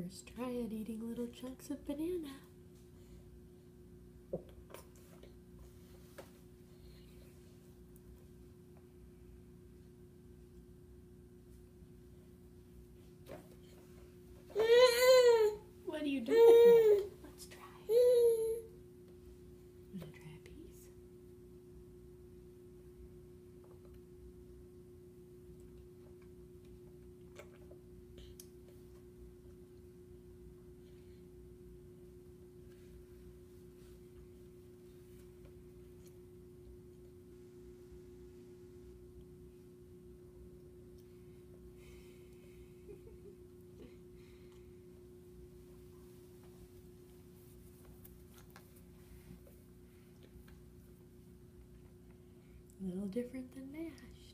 First try at eating little chunks of banana. What are you doing? Let's try. I'm gonna try a piece. A little different than mash.